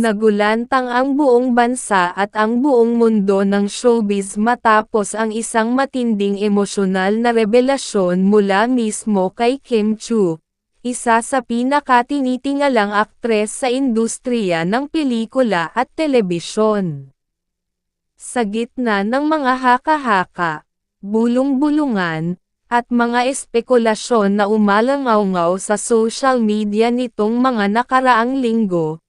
Nagulantang ang buong bansa at ang buong mundo ng showbiz matapos ang isang matinding emosyonal na revelasyon mula mismo kay Kim Chiu, isa sa pinakatinitingalang aktres sa industriya ng pelikula at telebisyon. Sa gitna ng mga haka-haka, bulong-bulungan, at mga espekulasyon na umalangaw-ngaw sa social media nitong mga nakaraang linggo,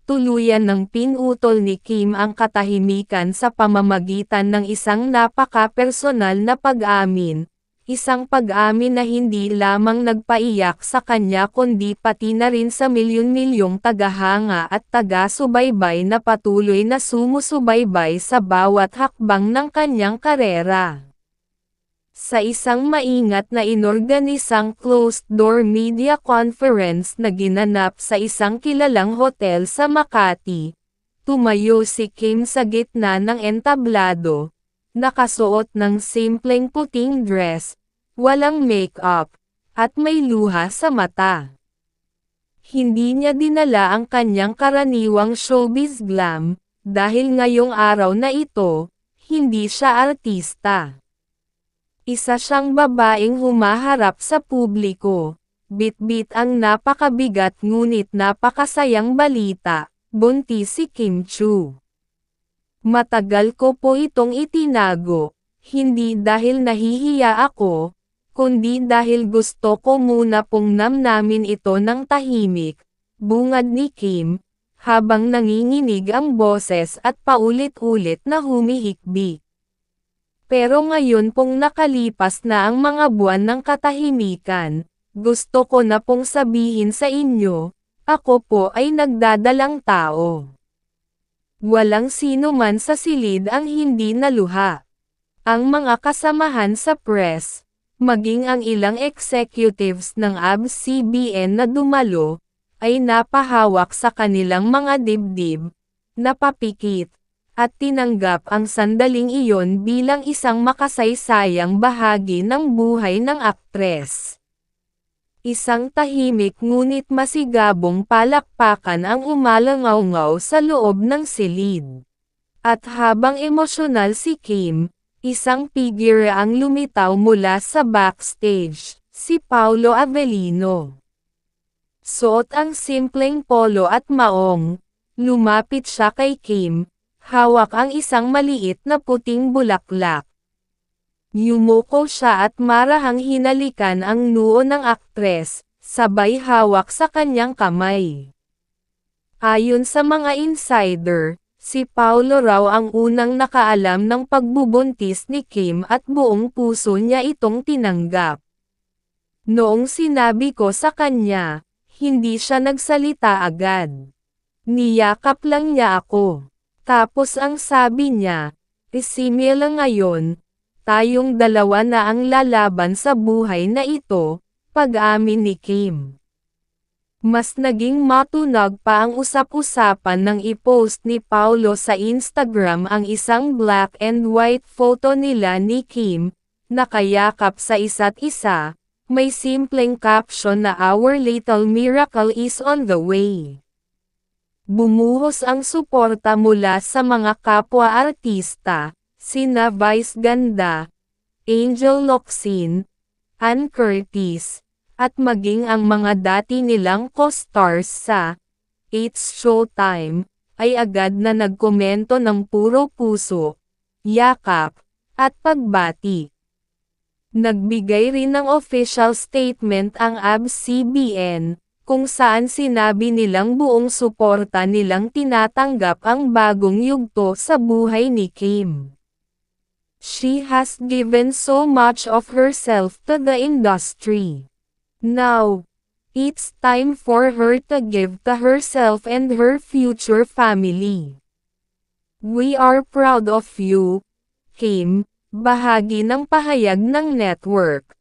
tuluyan ng pinutol ni Kim ang katahimikan sa pamamagitan ng isang napaka-personal na pag-amin, isang pag-amin na hindi lamang nagpaiyak sa kanya kundi pati na rin sa milyon-milyong tagahanga at taga-subaybay na patuloy na sumusubaybay sa bawat hakbang ng kanyang karera. Sa isang maingat na inorganisang closed-door media conference na ginanap sa isang kilalang hotel sa Makati, tumayo si Kim sa gitna ng entablado, nakasuot ng simpleng puting dress, walang make-up, at may luha sa mata. Hindi niya dinala ang kanyang karaniwang showbiz glam, dahil ngayong araw na ito, hindi siya artista. Isa siyang babaeng humaharap sa publiko. Bit-bit ang napakabigat ngunit napakasayang balita, buntis si Kim Chiu. Matagal ko po itong itinago, hindi dahil nahihiya ako, kundi dahil gusto ko muna pong namnamin ito ng tahimik, bungad ni Kim, habang nanginginig ang boses at paulit-ulit na humihikbi. Pero ngayon pong nakalipas na ang mga buwan ng katahimikan, gusto ko na pong sabihin sa inyo, ako po ay nagdadalang tao. Walang sino man sa silid ang hindi naluha. Ang mga kasamahan sa press, maging ang ilang executives ng ABS-CBN na dumalo, ay napahawak sa kanilang mga dibdib, napapikit, at tinanggap ang sandaling iyon bilang isang makasaysayang bahagi ng buhay ng aktres. Isang tahimik ngunit masigabong palakpakan ang umalangaw-ngaw sa loob ng silid. At habang emosyonal si Kim, isang figure ang lumitaw mula sa backstage, si Paolo Avellino. Suot ang simpleng polo at maong, lumapit siya kay Kim, hawak ang isang maliit na puting bulaklak. Yumuko siya at marahang hinalikan ang noo ng aktres, sabay hawak sa kanyang kamay. Ayon sa mga insider, si Paolo raw ang unang nakaalam ng pagbubuntis ni Kim at buong puso niya itong tinanggap. Noong sinabi ko sa kanya, hindi siya nagsalita agad. Niyakap lang niya ako. Tapos ang sabi niya, isimila ngayon, tayong dalawa na ang lalaban sa buhay na ito, pag-amin ni Kim. Mas naging matunag pa ang usap-usapan nang i-post ni Paolo sa Instagram ang isang black and white photo nila ni Kim, nakayakap sa isa't isa, may simpleng caption na "Our little miracle is on the way." Bumuhos ang suporta mula sa mga kapwa-artista, sina Vice Ganda, Angel Locsin, Ann Curtis, at maging ang mga dati nilang co-stars sa It's Showtime, ay agad na nagkomento ng puro puso, yakap, at pagbati. Nagbigay rin ng official statement ang ABS-CBN, kung saan sinabi nilang buong suporta nilang tinatanggap ang bagong yugto sa buhay ni Kim. She has given so much of herself to the industry. Now, it's time for her to give to herself and her future family. We are proud of you, Kim, bahagi ng pahayag ng network.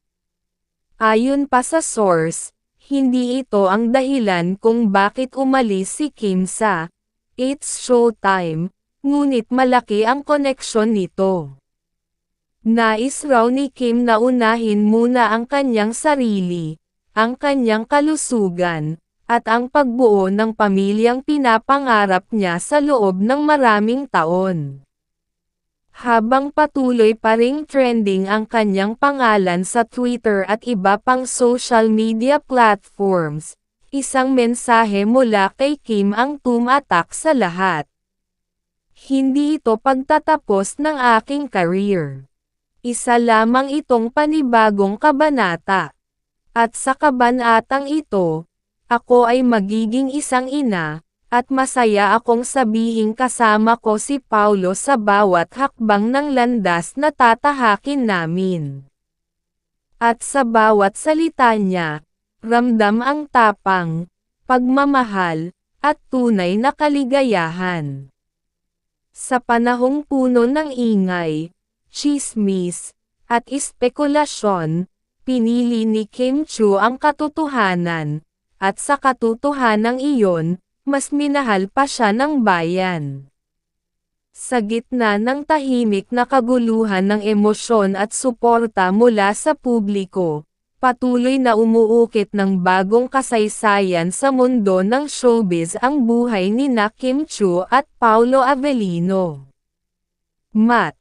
Ayon pa sa source, hindi ito ang dahilan kung bakit umalis si Kim sa It's Showtime, ngunit malaki ang koneksyon nito. Nais raw ni Kim na unahin muna ang kanyang sarili, ang kanyang kalusugan, at ang pagbuo ng pamilyang pinapangarap niya sa loob ng maraming taon. Habang patuloy pa ring trending ang kanyang pangalan sa Twitter at iba pang social media platforms, isang mensahe mula kay Kim ang tumatak sa lahat. Hindi ito pagtatapos ng aking career. Isa lamang itong panibagong kabanata. At sa kabanatang ito, ako ay magiging isang ina, at masaya akong sabihing kasama ko si Paulo sa bawat hakbang ng landas na tatahakin namin. At sa bawat salita niya, ramdam ang tapang, pagmamahal, at tunay na kaligayahan. Sa panahong puno ng ingay, tsismis, at espekulasyon, pinili ni Kim Chiu ang katotohanan, at sa katotohanang iyon, mas minahal pa siya ng bayan. Sa gitna ng tahimik na kaguluhan ng emosyon at suporta mula sa publiko, patuloy na umuukit ng bagong kasaysayan sa mundo ng showbiz ang buhay nina Kim Chiu at Paulo Avellino. Mat.